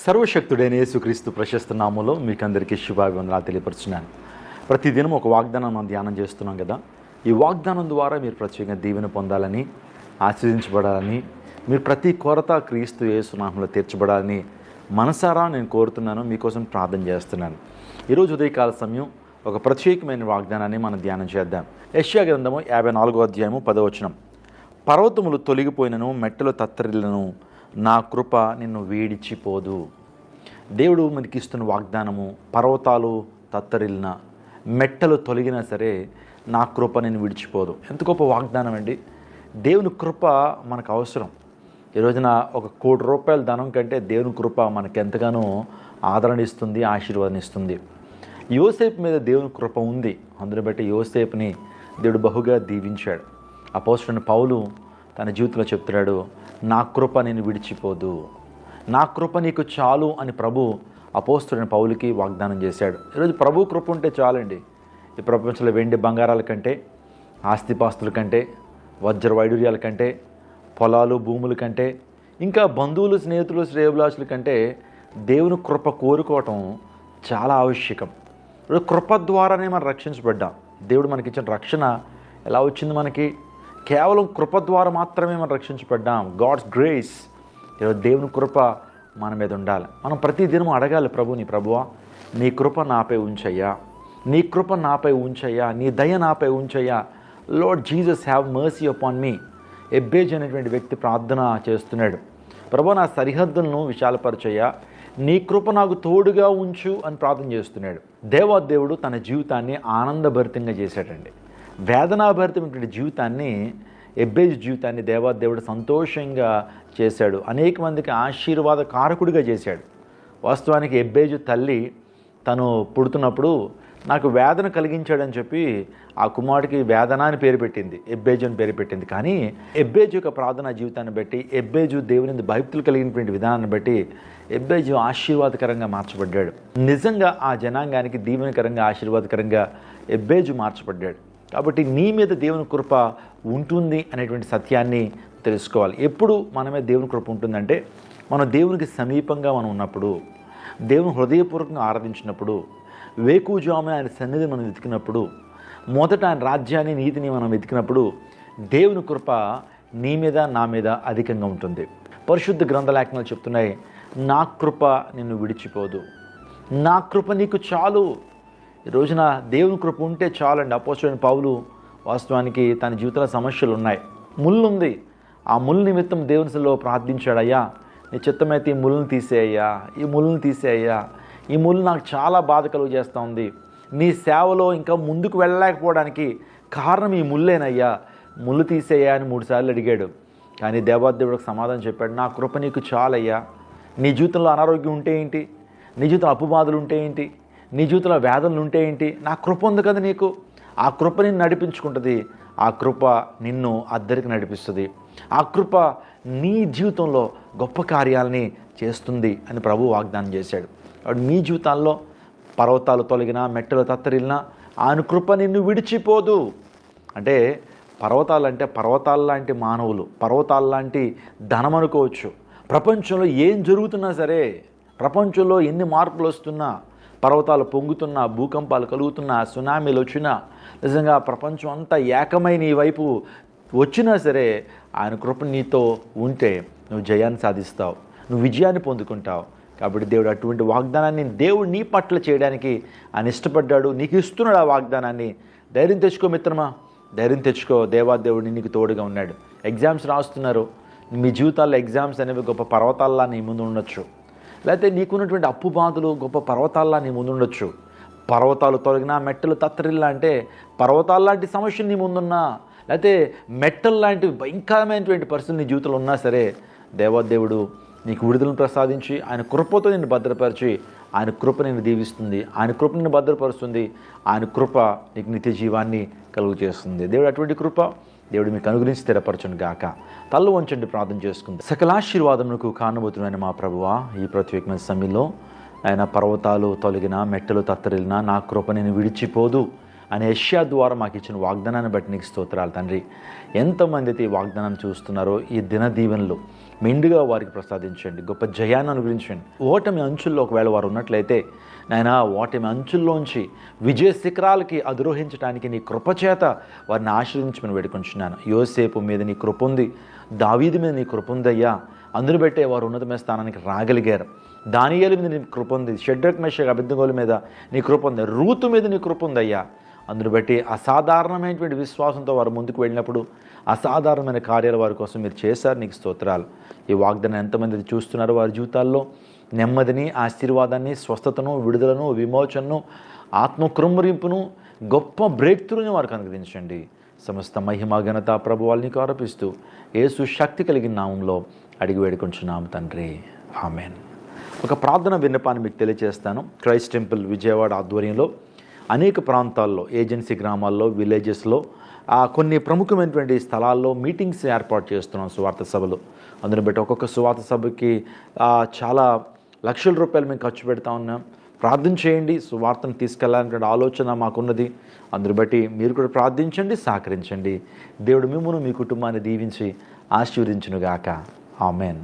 సర్వశక్తుడైన యేసుక్రీస్తు ప్రశస్త నామములో మీకు అందరికీ శుభాభివందనాలు తెలియపరుచున్నాను. ప్రతిదినం ఒక వాగ్దానం మనం ధ్యానం చేస్తున్నాం కదా. ఈ వాగ్దానం ద్వారా మీరు ప్రత్యేకంగా దీవెన పొందాలని, ఆశీర్వదించబడాలని, మీరు ప్రతి కొరత క్రీస్తు యేసు నామములో తీర్చబడాలని మనసారా నేను కోరుతున్నాను, మీకోసం ప్రార్థన చేస్తున్నాను. ఈరోజు ఉదయకాల సమయం ఒక ప్రత్యేకమైన వాగ్దానాన్ని మనం ధ్యానం చేద్దాం. యెషయా గ్రంథము 54వ అధ్యాయము 10వ వచనం. పర్వతములు తొలగిపోయినను, మెట్టలు తత్తరిల్లను, నా కృప నిన్ను వీడిచిపోదు. దేవుడు మనకి ఇస్తున్న వాగ్దానము, పర్వతాలు తత్తరిల్లిన, మెట్టలు తొలగినా సరే నా కృప నిన్ను విడిచిపోదు. ఎంత గొప్ప వాగ్దానం అండి. దేవుని కృప మనకు అవసరం. ఈ రోజున ₹1 కోటి ధనం కంటే దేవుని కృప మనకు ఎంతగానో ఆదరణ ఇస్తుంది, ఆశీర్వాదం ఇస్తుంది. యోసేపు మీద దేవుని కృప ఉంది. అందుని బట్టి యోసేపుని దేవుడు బహుగా దీవించాడు. అపోస్తలుడైన పౌలు తన జీవితంలో చెప్తున్నాడు, నా కృప నేను విడిచిపోదు, నా కృప నీకు చాలు అని ప్రభు అపోస్తలుడైన పౌలుకి వాగ్దానం చేశాడు. ఈరోజు ప్రభు కృప ఉంటే చాలండి. ఈ ప్రపంచంలో వెండి బంగారాల కంటే, ఆస్తిపాస్తుల కంటే, వజ్ర వైడూర్యాల కంటే, పొలాలు భూముల కంటే, ఇంకా బంధువులు స్నేహితులు శ్రేయోభిలాషుల కంటే దేవుని కృప కోరుకోవటం చాలా ఆవశ్యకం. ఇప్పుడు కృప ద్వారానే మనం రక్షించబడ్డాం. దేవుడు మనకిచ్చిన రక్షణ ఎలా వచ్చింది? మనకి కేవలం కృప ద్వారా మాత్రమే మనం రక్షించబడ్డాం. God's grace. ఈరోజు దేవుని కృప మన మీద ఉండాలి. మనం ప్రతిదినం అడగాలి ప్రభుని, ప్రభువా నీ కృప నాపై ఉంచయ్యా, నీ కృప నాపై ఉంచయ్యా, నీ దయ నాపై ఉంచయ్యా. Lord Jesus have mercy upon me. ఎబ్బేజ్ అనేటువంటి వ్యక్తి ప్రార్థన చేస్తున్నాడు. ప్రభువా నా సరిహద్దులను విశాలపరచయ్యా, నీ కృప నాకు తోడుగా ఉంచు అని ప్రార్థన చేస్తున్నాడు. దేవాదేవుడు తన జీవితాన్ని ఆనందభరితంగా చేశాడండి. వేదనాభరితమైనటువంటి జీవితాన్ని, ఎబ్బేజు జీవితాన్ని దేవాదేవుడు సంతోషంగా చేశాడు. అనేక మందికి ఆశీర్వాద కారకుడిగా చేశాడు. వాస్తవానికి ఎబ్బేజు తల్లి తను పుడుతున్నప్పుడు నాకు వేదన కలిగించాడని చెప్పి ఆ కుమారుడికి వేదన అని పేరు పెట్టింది, ఎబ్బేజు అని పేరు పెట్టింది. కానీ ఎబ్బేజు యొక్క ప్రార్థనా జీవితాన్ని బట్టి, ఎబ్బేజు దేవుని భక్తులు కలిగినటువంటి విధానాన్ని బట్టి ఎబ్బేజు ఆశీర్వాదకరంగా మార్చబడ్డాడు. నిజంగా ఆ జనాంగానికి దీవెనకరంగా, ఆశీర్వాదకరంగా ఎబ్బేజు మార్చబడ్డాడు. కాబట్టి నీ మీద దేవుని కృప ఉంటుంది అనేటువంటి సత్యాన్ని తెలుసుకోవాలి. ఎప్పుడు మన మీద దేవుని కృప ఉంటుందంటే, మనం దేవునికి సమీపంగా మనం ఉన్నప్పుడు, దేవుని హృదయపూర్వకంగా ఆరాధించినప్పుడు, వేకువజామున ఆయన సన్నిధి మనం వెతికినప్పుడు, మొదట ఆయన రాజ్యాన్ని, నీతిని మనం వెతికినప్పుడు దేవుని కృప నీ మీద, నా మీద అధికంగా ఉంటుంది. పరిశుద్ధ గ్రంథలేఖనాలు చెప్తున్నాయి, నా కృప నిన్ను విడిచిపోదు, నా కృప నీకు చాలు. ఈ రోజున దేవుని కృప ఉంటే చాలండి. అపోస్తలుడైన పౌలు వాస్తవానికి తన జీవితంలో సమస్యలు ఉన్నాయి, ముళ్ళు ఉంది. ఆ ముళ్ళు నిమిత్తం దేవునిలో ప్రార్థించాడు, అయ్యా నీ చిత్తమైతే ఈ ముళ్ళను తీసేయ్యా, ఈ ముళ్ళను తీసేయ్యా, ఈ ముళ్ళు నాకు చాలా బాధ కలుగు చేస్తూ ఉంది, నీ సేవలో ఇంకా ముందుకు వెళ్ళలేకపోవడానికి కారణం ఈ ముళ్ళేనయ్యా, ముళ్ళు తీసేయ్యా అని 3 సార్లు అడిగాడు. కానీ దేవాదేవుడికి సమాధానం చెప్పాడు, నా కృప నీకు చాలయ్యా. నీ జీవితంలో అనారోగ్యం ఉంటే ఏంటి, నీ జీవితంలో అప్పుబాధలు ఉంటే ఏంటి, నీ జీవితంలో వేదనలు ఉంటే ఏంటి, నా కృప ఉంది కదా నీకు. ఆ కృప నిన్ను నడిపించుకుంటుంది, ఆ కృప నిన్ను అద్దరికి నడిపిస్తుంది, ఆ కృప నీ జీవితంలో గొప్ప కార్యాలని చేస్తుంది అని ప్రభు వాగ్దానం చేశాడు. కాబట్టి మీ జీవితాల్లో పర్వతాలు తొలగినా, మెట్టలు తత్తరిల్లినా ఆయన కృప నిన్ను విడిచిపోదు. అంటే పర్వతాలంటే పర్వతాల లాంటి మానవులు, పర్వతాల లాంటి ధనం అనుకోవచ్చు. ప్రపంచంలో ఏం జరుగుతున్నా సరే, ప్రపంచంలో ఎన్ని మార్పులు వస్తున్నా, పర్వతాలు పొంగుతున్నా, భూకంపాలు కలుగుతున్నా, సునామీలు వచ్చినా, నిజంగా ప్రపంచం అంతా ఏకమై నీ వైపు వచ్చినా సరే ఆయన కృప నీతో ఉంటే నువ్వు జయాన్ని సాధిస్తావు, నువ్వు విజయాన్ని పొందుకుంటావు. కాబట్టి దేవుడు అటువంటి వాగ్దానాన్ని దేవుడు నీ పట్ల చేయడానికి ఆయన ఇష్టపడ్డాడు, నీకు ఇస్తున్నాడు ఆ వాగ్దానాన్ని. ధైర్యం తెచ్చుకో మిత్రమా, ధైర్యం తెచ్చుకో. దేవాదేవుడిని నీకు తోడుగా ఉన్నాడు. ఎగ్జామ్స్ రాస్తున్నారు, మీ జీవితాల్లో ఎగ్జామ్స్ అనేవి గొప్ప పర్వతాల్లా నీ ముందు ఉండొచ్చు, లేకపోతే నీకున్నటువంటి అప్పు బాధలు గొప్ప పర్వతాల్లా నీ ముందు ఉండొచ్చు. పర్వతాలు తొలగినా, మెట్టలు తత్తరిల్లా అంటే పర్వతాల లాంటి సమస్యలు నీ ముందున్నా, లేకపోతే మెట్టలు లాంటి భయంకరమైనటువంటి పరిస్థితులు నీ జీవితంలో ఉన్నా సరే దేవాదేవుడు నీకు విడుదలను ప్రసాదించి ఆయన కృపతో నిన్ను భద్రపరిచి, ఆయన కృప నిన్ను దీవిస్తుంది, ఆయన కృప నిన్ను భద్రపరుస్తుంది, ఆయన కృప నీకు నిత్య జీవాన్ని కలుగు చేస్తుంది. దేవుడు అటువంటి కృప దేవుడు మీకు అనుగ్రహించి స్థిరపరచును గాక. తల్లు వంచండి, ప్రార్థన చేసుకుంది. సకలాశీర్వాదములకు కారణభూతుడైన మా ప్రభువా, ఈ ప్రత్యేకమైన సమయంలో ఆయన పర్వతాలు తొలగినా, మెట్టలు తత్తరిల్లినా నా కృప నేను విడిచిపోదు అనే యెషయా ద్వారా మాకు ఇచ్చిన వాగ్దానాన్ని బట్టి నీకు స్తోత్రాలు తండ్రి. ఎంతమంది అయితే ఈ వాగ్దానాన్ని చూస్తున్నారో, ఈ దిన దీవెనలు మెండుగా వారికి ప్రసాదించండి, గొప్ప జయాన్ని అనుగ్రహించండి. ఓటమి అంచుల్లో ఒకవేళ వారు ఉన్నట్లయితే నాయనా, ఓటమి అంచుల్లోంచి విజయ శిఖరాలకి అధిరోహించడానికి నీ కృపచేత వారిని ఆశ్రయించమని వేడుకుంటున్నాను. యోసేపు మీద నీ కృప ఉంది, దావీదు మీద నీ కృప ఉందయ్యా, అందును బట్టే వారు ఉన్నతమైన స్థానానికి రాగలిగారు. దానియేలు మీద నీ కృప ఉంది, షడ్రక్ మెషక్ అబేద్నెగోల మీద నీ కృప ఉంది, రూతు మీద నీ కృప ఉందయ్యా. అందును బట్టి అసాధారణమైనటువంటి విశ్వాసంతో వారు ముందుకు వెళ్ళినప్పుడు అసాధారణమైన కార్యాలు వారి కోసం మీరు చేశారు, నీకు స్తోత్రాలు. ఈ వాగ్దానం ఎంతమంది చూస్తున్నారో వారి జీవితాల్లో నెమ్మదిని, ఆశీర్వాదాన్ని, స్వస్థతను, విడుదలను, విమోచనను, ఆత్మకృమ్మరింపును, గొప్ప బ్రేక్ త్రూని వారికి అనుగ్రహించండి. సమస్త మహిమ ఘనత ప్రభువాలు నీకు ఆరోపిస్తూ యేసు శక్తి కలిగిన నామంలో అడిగి వేడుకుంటున్నాము తండ్రి, ఆమెన్. ఒక ప్రార్థన విన్నపాన్ని మీకు తెలియజేస్తాను. క్రైస్ట్ టెంపుల్ విజయవాడ ఆధ్వర్యంలో అనేక ప్రాంతాల్లో, ఏజెన్సీ గ్రామాల్లో, విలేజెస్లో, కొన్ని ప్రముఖమైనటువంటి స్థలాల్లో మీటింగ్స్ ఏర్పాటు చేస్తున్నాం, సువార్త సభలు. అందుని బట్టి ఒక్కొక్క సువార్త సభకి చాలా లక్షల రూపాయలు మేము ఖర్చు పెడతా ఉన్నాం. ప్రార్థన చేయండి, సువార్తను తీసుకెళ్లాలనే ఆలోచన మాకున్నది. అందుని బట్టి మీరు కూడా ప్రార్థించండి, సహకరించండి. దేవుడు మిమ్మును, మీ కుటుంబాన్ని దీవించి ఆశీర్వదించునుగాక. ఆమెన్.